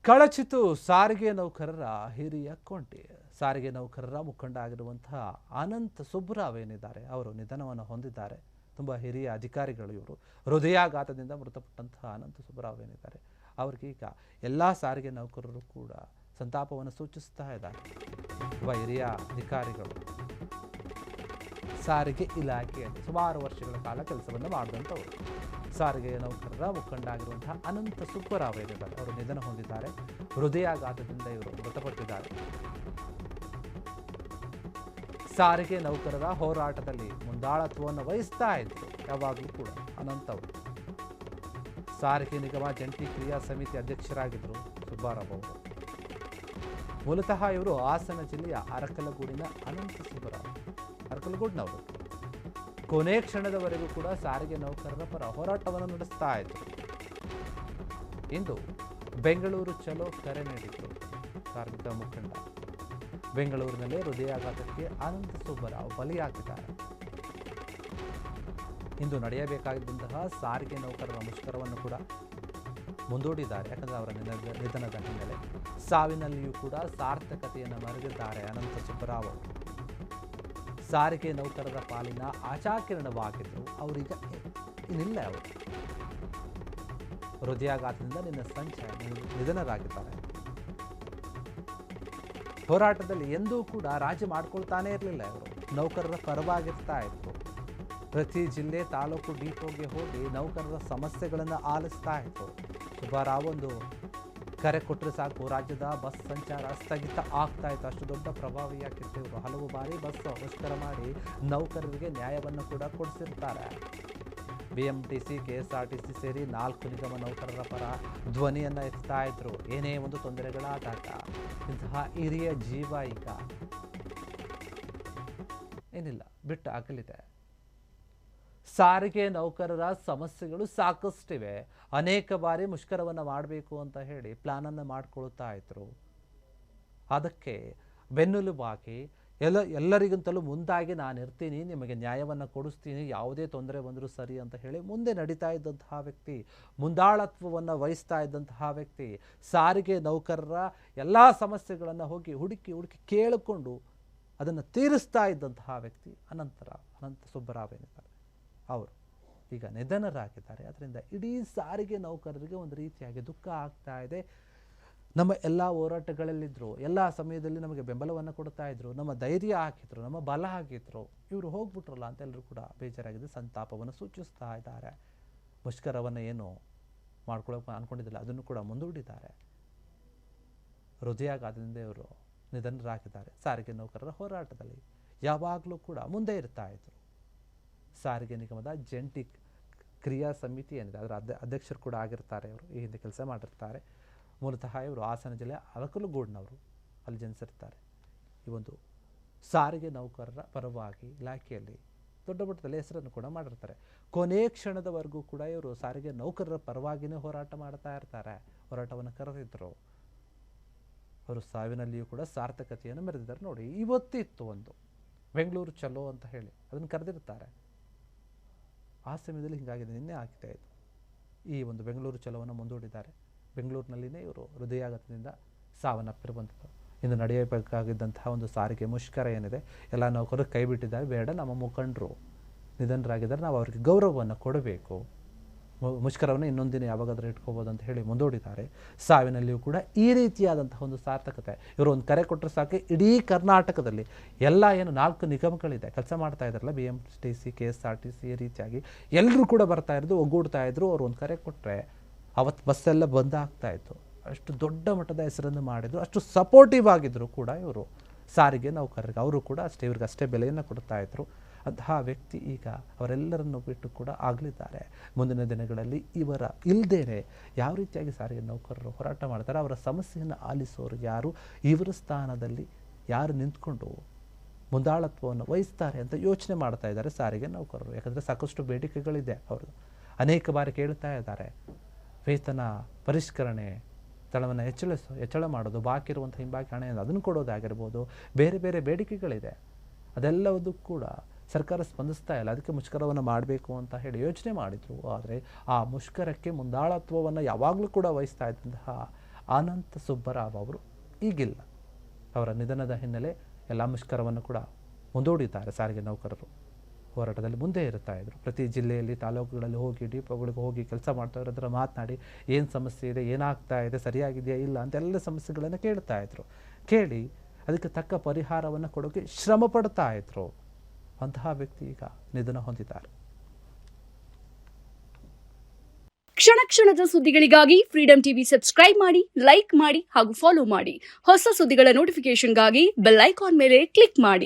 ಕಳಚಿತು ಸಾರಿಗೆ ನೌಕರರ ಹಿರಿಯ ಕೊಂಟಿ. ಸಾರಿಗೆ ನೌಕರರ ಮುಖಂಡ ಆಗಿರುವಂತಹ ಅನಂತ್ ಸುಬ್ಬರಾವ್ ಏನಿದ್ದಾರೆ ಅವರು ನಿಧನವನ್ನು ಹೊಂದಿದ್ದಾರೆ. ತುಂಬ ಹಿರಿಯ ಅಧಿಕಾರಿಗಳು ಇವರು. ಹೃದಯಾಘಾತದಿಂದ ಮೃತಪಟ್ಟಂತಹ ಅನಂತ್ ಸುಬ್ಬರಾವ್ ಏನಿದ್ದಾರೆ ಅವರಿಗೆ ಈಗ ಎಲ್ಲ ಸಾರಿಗೆ ನೌಕರರು ಕೂಡ ಸಂತಾಪವನ್ನು ಸೂಚಿಸ್ತಾ ಇದ್ದಾರೆ. ಒಬ್ಬ ಹಿರಿಯ ಅಧಿಕಾರಿಗಳು ಸಾರಿಗೆ ಇಲಾಖೆಯಲ್ಲಿ ಸುಮಾರು ವರ್ಷಗಳ ಕಾಲ ಕೆಲಸವನ್ನು ಮಾಡಿದಂಥವರು. ಸಾರಿಗೆ ನೌಕರರ ಮುಖಂಡ ಆಗಿರುವಂತಹ ಅನಂತ ಸುಬ್ಬರಾವ್ ಏನಿದ್ದಾರೆ ಅವರು ನಿಧನ ಹೊಂದಿದ್ದಾರೆ. ಹೃದಯಾಘಾತದಿಂದ ಇವರು ಮೃತಪಟ್ಟಿದ್ದಾರೆ. ಸಾರಿಗೆ ನೌಕರರ ಹೋರಾಟದಲ್ಲಿ ಮುಂದಾಳತ್ವವನ್ನು ವಹಿಸ್ತಾ ಇದ್ರು ಯಾವಾಗಲೂ ಕೂಡ ಅನಂತ್ ಅವರು. ಸಾರಿಗೆ ನಿಗಮ ಜಂಟಿ ಕ್ರಿಯಾ ಸಮಿತಿ ಅಧ್ಯಕ್ಷರಾಗಿದ್ದರು ಸುಬ್ಬರಾವ್ ಅವರು. ಮೂಲತಃ ಇವರು ಹಾಸನ ಜಿಲ್ಲೆಯ ಅರಕಲಗೂಡಿನ ಅನಂತ ಸುಬ್ಬರಾವ್, ಅರಕಲಗೂಡಿನವರು. ಕೊನೆ ಕ್ಷಣದವರೆಗೂ ಕೂಡ ಸಾರಿಗೆ ನೌಕರರ ಪರ ಹೋರಾಟವನ್ನು ನಡೆಸ್ತಾ ಇದ್ರು. ಇಂದು ಬೆಂಗಳೂರು ಚಲೋ ಕರೆ ನೀಡಿದ್ರು ಕಾರ್ಮಿಕ ಮುಖಂಡ. ಬೆಂಗಳೂರಿನಲ್ಲಿ ಹೃದಯಾಘಾತಕ್ಕೆ ಅನಂತ ಸುಬ್ಬರಾವ್ ಬಲಿಯಾಗಿದ್ದಾರೆ. ಇಂದು ನಡೆಯಬೇಕಾಗಿದ್ದಂತಹ ಸಾರಿಗೆ ನೌಕರರ ಮುಷ್ಕರವನ್ನು ಕೂಡ ಮುಂದೂಡಿದ್ದಾರೆ. ಯಾಕಂದರೆ ಅವರ ನಿಧನದ ಹಿನ್ನೆಲೆ ಸಾವಿನಲ್ಲಿಯೂ ಕೂಡ ಸಾರ್ಥಕತೆಯನ್ನು ಮರೆದಿದ್ದಾರೆ ಅನಂತ ಸುಬ್ಬರಾವ್ ಅವರು. ಸಾರಿಗೆ ನೌಕರರ ಪಾಲಿನ ಆಶಾಕಿರಣವಾಗಿದ್ದರು. ಅವರೀಗ ಇನ್ನಿಲ್ಲ. ಅವರು ಹೃದಯಾಘಾತದಿಂದ ನಿನ್ನ ಸಂಚಯ ನಿಧನರಾಗಿದ್ದಾರೆ. ಹೋರಾಟದಲ್ಲಿ ಎಂದೂ ಕೂಡ ರಾಜಿ ಮಾಡ್ಕೊಳ್ತಾನೆ ಇರಲಿಲ್ಲ. ಅವರು ನೌಕರರ ಪರವಾಗಿರ್ತಾ ಇದ್ರು. ಪ್ರತಿ ಜಿಲ್ಲೆ ತಾಲೂಕು ಡಿಪೋಗೆ ಹೋಗಿ ನೌಕರರ ಸಮಸ್ಯೆಗಳನ್ನು ಆಲಿಸ್ತಾ ಇದ್ರು. ಸುಬ್ಬರಾವ್ ಒಂದು ಕರೆ ಕೊಟ್ಟರೆ ಸಾಕು ರಾಜ್ಯದ ಬಸ್ ಸಂಚಾರ ಸ್ಥಗಿತ ಆಗ್ತಾ ಇತ್ತು. ಅಷ್ಟು ದೊಡ್ಡ ಪ್ರಭಾವಿಯಾಗಿತ್ತು ಇವರು. ಹಲವು ಬಾರಿ ಬಸ್ ಮುಷ್ಕರ ಮಾಡಿ ನೌಕರರಿಗೆ ನ್ಯಾಯವನ್ನು ಕೂಡ ಕೊಡಿಸಿರ್ತಾರೆ. BMTC, KSRTC ಸೇರಿ 4 ನಿಗಮ ನೌಕರರ ಪರ ಧ್ವನಿಯನ್ನು ಎತ್ತಾ ಇದ್ರು ಏನೇ ಒಂದು ತೊಂದರೆಗಳಾದಾಗ. ಇಂತಹ ಹಿರಿಯ ಜೀವ ಈಗ ಏನಿಲ್ಲ, ಬಿಟ್ಟು ಅಗಲಿದೆ. ಸಾರಿಗೆ ನೌಕರರ ಸಮಸ್ಯೆಗಳು ಸಾಕಷ್ಟಿವೆ. ಅನೇಕ ಬಾರಿ ಮುಷ್ಕರವನ್ನು ಮಾಡಬೇಕು ಅಂತ ಹೇಳಿ ಪ್ಲಾನನ್ನು ಮಾಡಿಕೊಳ್ತಾ ಇದ್ರು. ಅದಕ್ಕೆ ಬೆನ್ನೆಲುಬಾಗಿ ಎಲ್ಲರಿಗಿಂತಲೂ ಮುಂದಾಗಿ ನಾನು ಇರ್ತೀನಿ, ನಿಮಗೆ ನ್ಯಾಯವನ್ನು ಕೊಡಿಸ್ತೀನಿ, ಯಾವುದೇ ತೊಂದರೆ ಬಂದರೂ ಸರಿ ಅಂತ ಹೇಳಿ ಮುಂದೆ ನಡೀತಾ ಇದ್ದಂತಹ ವ್ಯಕ್ತಿ, ಮುಂದಾಳತ್ವವನ್ನು ವಹಿಸ್ತಾ ಇದ್ದಂತಹ ವ್ಯಕ್ತಿ, ಸಾರಿಗೆ ನೌಕರರ ಎಲ್ಲ ಸಮಸ್ಯೆಗಳನ್ನು ಹೋಗಿ ಹುಡುಕಿ ಕೇಳಿಕೊಂಡು ಅದನ್ನು ತೀರಿಸ್ತಾ ಇದ್ದಂತಹ ವ್ಯಕ್ತಿ ಅನಂತ ಸುಬ್ಬರಾವ್ ಏನಿದ್ದಾರೆ ಅವರು ಈಗ ನಿಧನರಾಗಿದ್ದಾರೆ. ಅದರಿಂದ ಇಡೀ ಸಾರಿಗೆ ನೌಕರರಿಗೆ ಒಂದು ರೀತಿಯಾಗಿ ದುಃಖ ಆಗ್ತಾ ಇದೆ. ನಮ್ಮ ಎಲ್ಲ ಹೋರಾಟಗಳಲ್ಲಿದ್ದರು, ಎಲ್ಲ ಸಮಯದಲ್ಲಿ ನಮಗೆ ಬೆಂಬಲವನ್ನು ಕೊಡ್ತಾ ಇದ್ರು, ನಮ್ಮ ಧೈರ್ಯ ಹಾಕಿದ್ರು, ನಮ್ಮ ಬಲ ಹಾಕಿದ್ರು. ಇವರು ಹೋಗ್ಬಿಟ್ರಲ್ಲ ಅಂತ ಎಲ್ಲರೂ ಕೂಡ ಬೇಜಾರಾಗಿದೆ, ಸಂತಾಪವನ್ನು ಸೂಚಿಸ್ತಾ ಇದ್ದಾರೆ. ಮುಷ್ಕರವನ್ನು ಏನು ಮಾಡ್ಕೊಳ್ಳೋಕೆ ಅಂದ್ಕೊಂಡಿದ್ದಿಲ್ಲ ಅದನ್ನು ಕೂಡ ಮುಂದೂಡಿದ್ದಾರೆ. ಹೃದಯಾಘಾತದಿಂದ ಇವರು ನಿಧನರಾಗಿದ್ದಾರೆ. ಸಾರಿಗೆ ನೌಕರರ ಹೋರಾಟದಲ್ಲಿ ಯಾವಾಗಲೂ ಕೂಡ ಮುಂದೆ ಇರ್ತಾ ಇದ್ರು. ಸಾರಿಗೆ ನಿಗಮದ ಜಂಟಿ ಕ್ರಿಯಾ ಸಮಿತಿ ಏನಿದೆ ಅದರ ಅಧ್ಯಕ್ಷರು ಕೂಡ ಆಗಿರ್ತಾರೆ. ಅವರು ಈ ಹಿಂದೆ ಕೆಲಸ ಮಾಡಿರ್ತಾರೆ. ಮೂಲತಃ ಇವರು ಹಾಸನ ಜಿಲ್ಲೆಯ ಅರಕಲಗೂಡಿನವರು, ಅಲ್ಲಿ ಜನಿಸಿರ್ತಾರೆ. ಈ ಒಂದು ಸಾರಿಗೆ ನೌಕರರ ಪರವಾಗಿ ಇಲಾಖೆಯಲ್ಲಿ ದೊಡ್ಡ ಮಟ್ಟದಲ್ಲಿ ಹೆಸರನ್ನು ಕೂಡ ಮಾಡಿರ್ತಾರೆ. ಕೊನೆ ಕ್ಷಣದವರೆಗೂ ಕೂಡ ಇವರು ಸಾರಿಗೆ ನೌಕರರ ಪರವಾಗಿಯೇ ಹೋರಾಟ ಮಾಡ್ತಾ ಇರ್ತಾರೆ. ಹೋರಾಟವನ್ನು ಕರೆದಿದ್ದರು. ಅವರು ಸಾವಿನಲ್ಲಿಯೂ ಕೂಡ ಸಾರ್ಥಕತೆಯನ್ನು ಮೆರೆದಿದ್ದಾರೆ. ನೋಡಿ, ಇವತ್ತಿತ್ತು ಒಂದು ಬೆಂಗಳೂರು ಚಲೋ ಅಂತ ಹೇಳಿ ಅದನ್ನು ಕರೆದಿರ್ತಾರೆ. ಆ ಸಮಯದಲ್ಲಿ ಹೀಗಾಗಿದೆ, ನಿನ್ನೆ ಆಗ್ತಾ ಇತ್ತು. ಈ ಒಂದು ಬೆಂಗಳೂರು ಚಲೋವನ್ನು ಮುಂದೂಡಿದ್ದಾರೆ. ಬೆಂಗಳೂರಿನಲ್ಲಿನೇ ಇವರು ಹೃದಯಾಘಾತದಿಂದ ಸಾವನ್ನಪ್ಪಿರುವಂಥದ್ದು. ಇಂದು ನಡೆಯಬೇಕಾಗಿದ್ದಂತಹ ಒಂದು ಸಾರಿಗೆ ಮುಷ್ಕರ ಏನಿದೆ ಎಲ್ಲ ನೌಕರರು ಕೈ ಬಿಟ್ಟಿದ್ದಾರೆ. ಬೇಡ, ನಮ್ಮ ಮುಖಂಡರು ನಿಧನರಾಗಿದ್ದಾರೆ, ನಾವು ಅವರಿಗೆ ಗೌರವವನ್ನು ಕೊಡಬೇಕು, ಮುಷ್ಕರವನ್ನು ಇನ್ನೊಂದು ದಿನ ಯಾವಾಗಾದರೂ ಇಟ್ಕೋಬೋದು ಅಂತ ಹೇಳಿ ಮುಂದೂಡಿದ್ದಾರೆ. ಸಾವಿನಲ್ಲಿಯೂ ಕೂಡ ಈ ರೀತಿಯಾದಂತಹ ಒಂದು ಸಾರ್ಥಕತೆ. ಇವರು ಒಂದು ಕರೆ ಕೊಟ್ಟರೆ ಸಾಕು ಇಡೀ ಕರ್ನಾಟಕದಲ್ಲಿ ಎಲ್ಲ ಏನು 4 ನಿಗಮಗಳಿದೆ ಕೆಲಸ ಮಾಡ್ತಾ ಇದ್ದಾರಲ್ಲ, BMTC, KSRTC, ಈ ರೀತಿಯಾಗಿ ಎಲ್ಲರೂ ಕೂಡ ಬರ್ತಾ ಇರೋದು, ಒಗ್ಗೂಡ್ತಾ ಇದ್ರು. ಅವರು ಒಂದು ಕರೆ ಕೊಟ್ಟರೆ ಅವತ್ತು ಬಸ್ಸೆಲ್ಲ ಬಂದ್ ಆಗ್ತಾ ಇತ್ತು. ಅಷ್ಟು ದೊಡ್ಡ ಮಟ್ಟದ ಹೆಸರನ್ನು ಮಾಡಿದ್ರು. ಅಷ್ಟು ಸಪೋರ್ಟಿವ್ ಆಗಿದ್ರು ಕೂಡ ಇವರು ಸಾರಿಗೆ ನೌಕರರಿಗೆ. ಅವರು ಕೂಡ ಇವ್ರಿಗೆ ಅಷ್ಟೇ ಬೆಲೆಯನ್ನು ಕೊಡ್ತಾ ಇದ್ರು. ಅಂತಹ ವ್ಯಕ್ತಿ ಈಗ ಅವರೆಲ್ಲರನ್ನು ಬಿಟ್ಟು ಕೂಡ ಆಗಲಿದ್ದಾರೆ. ಮುಂದಿನ ದಿನಗಳಲ್ಲಿ ಇವರ ಇಲ್ಲದೇನೆ ಯಾವ ರೀತಿಯಾಗಿ ಸಾರಿಗೆ ನೌಕರರು ಹೋರಾಟ ಮಾಡ್ತಾರೆ, ಅವರ ಸಮಸ್ಯೆಯನ್ನು ಆಲಿಸೋರು ಯಾರು, ಇವರ ಸ್ಥಾನದಲ್ಲಿ ಯಾರು ನಿಂತ್ಕೊಂಡು ಮುಂದಾಳತ್ವವನ್ನು ವಹಿಸ್ತಾರೆ ಅಂತ ಯೋಚನೆ ಮಾಡ್ತಾ ಇದ್ದಾರೆ ಸಾರಿಗೆ ನೌಕರರು. ಯಾಕಂದರೆ ಸಾಕಷ್ಟು ಬೇಡಿಕೆಗಳಿದೆ. ಅವರು ಅನೇಕ ಬಾರಿ ಕೇಳ್ತಾ ಇದ್ದಾರೆ, ವೇತನ ಪರಿಷ್ಕರಣೆ, ಸ್ಥಳವನ್ನು ಹೆಚ್ಚಳ ಮಾಡೋದು, ಬಾಕಿ ಇರುವಂಥ ಹಿಂಬಾಕಿ ಹಣ ಅದನ್ನು ಕೊಡೋದಾಗಿರ್ಬೋದು, ಬೇರೆ ಬೇರೆ ಬೇಡಿಕೆಗಳಿದೆ. ಅದೆಲ್ಲವೂ ಕೂಡ ಸರ್ಕಾರ ಸ್ಪಂದಿಸ್ತಾ ಇಲ್ಲ. ಅದಕ್ಕೆ ಮುಷ್ಕರವನ್ನು ಮಾಡಬೇಕು ಅಂತ ಹೇಳಿ ಯೋಚನೆ ಮಾಡಿದರು. ಆದರೆ ಆ ಮುಷ್ಕರಕ್ಕೆ ಮುಂದಾಳತ್ವವನ್ನು ಯಾವಾಗಲೂ ಕೂಡ ವಹಿಸ್ತಾ ಇದ್ದಂತಹ ಅನಂತ ಸುಬ್ಬರಾವ್ ಅವರು ಈಗಿಲ್ಲ. ಅವರ ನಿಧನದ ಹಿನ್ನೆಲೆ ಎಲ್ಲ ಮುಷ್ಕರವನ್ನು ಕೂಡ ಮುಂದೂಡಿದ್ದಾರೆ. ಸಾರಿಗೆ ನೌಕರರು ಹೋರಾಟದಲ್ಲಿ ಮುಂದೆ ಇರ್ತಾ ಇದ್ರು. ಪ್ರತಿ ಜಿಲ್ಲೆಯಲ್ಲಿ ತಾಲೂಕುಗಳಲ್ಲಿ ಹೋಗಿ ಡಿಪೋಗಳಿಗೆ ಹೋಗಿ ಕೆಲಸ ಮಾಡ್ತಾ ಇರೋ ಹತ್ರ ಮಾತನಾಡಿ ಏನು ಸಮಸ್ಯೆ ಇದೆ, ಏನಾಗ್ತಾ ಇದೆ, ಸರಿಯಾಗಿದೆಯಾ ಇಲ್ಲ ಅಂತೆಲ್ಲ ಸಮಸ್ಯೆಗಳನ್ನು ಕೇಳ್ತಾ ಇದ್ರು. ಕೇಳಿ ಅದಕ್ಕೆ ತಕ್ಕ ಪರಿಹಾರವನ್ನು ಕೊಡೋಕೆ ಶ್ರಮ ಪಡ್ತಾ ಇದ್ರು. ಅಂತಹ ವ್ಯಕ್ತಿ ಈಗ ನಿಧನ ಹೊಂದಿದ್ದಾರೆ. ಕ್ಷಣ ಕ್ಷಣದ ಸುದ್ದಿಗಳಿಗಾಗಿ ಫ್ರೀಡಂ ಟಿವಿ ಸಬ್ಸ್ಕ್ರೈಬ್ ಮಾಡಿ, ಲೈಕ್ ಮಾಡಿ ಹಾಗೂ ಫಾಲೋ ಮಾಡಿ. ಹೊಸ ಸುದ್ದಿಗಳ ನೋಟಿಫಿಕೇಶನ್ಗಾಗಿ ಬೆಲ್ ಐಕಾನ್ ಮೇಲೆ ಕ್ಲಿಕ್ ಮಾಡಿ.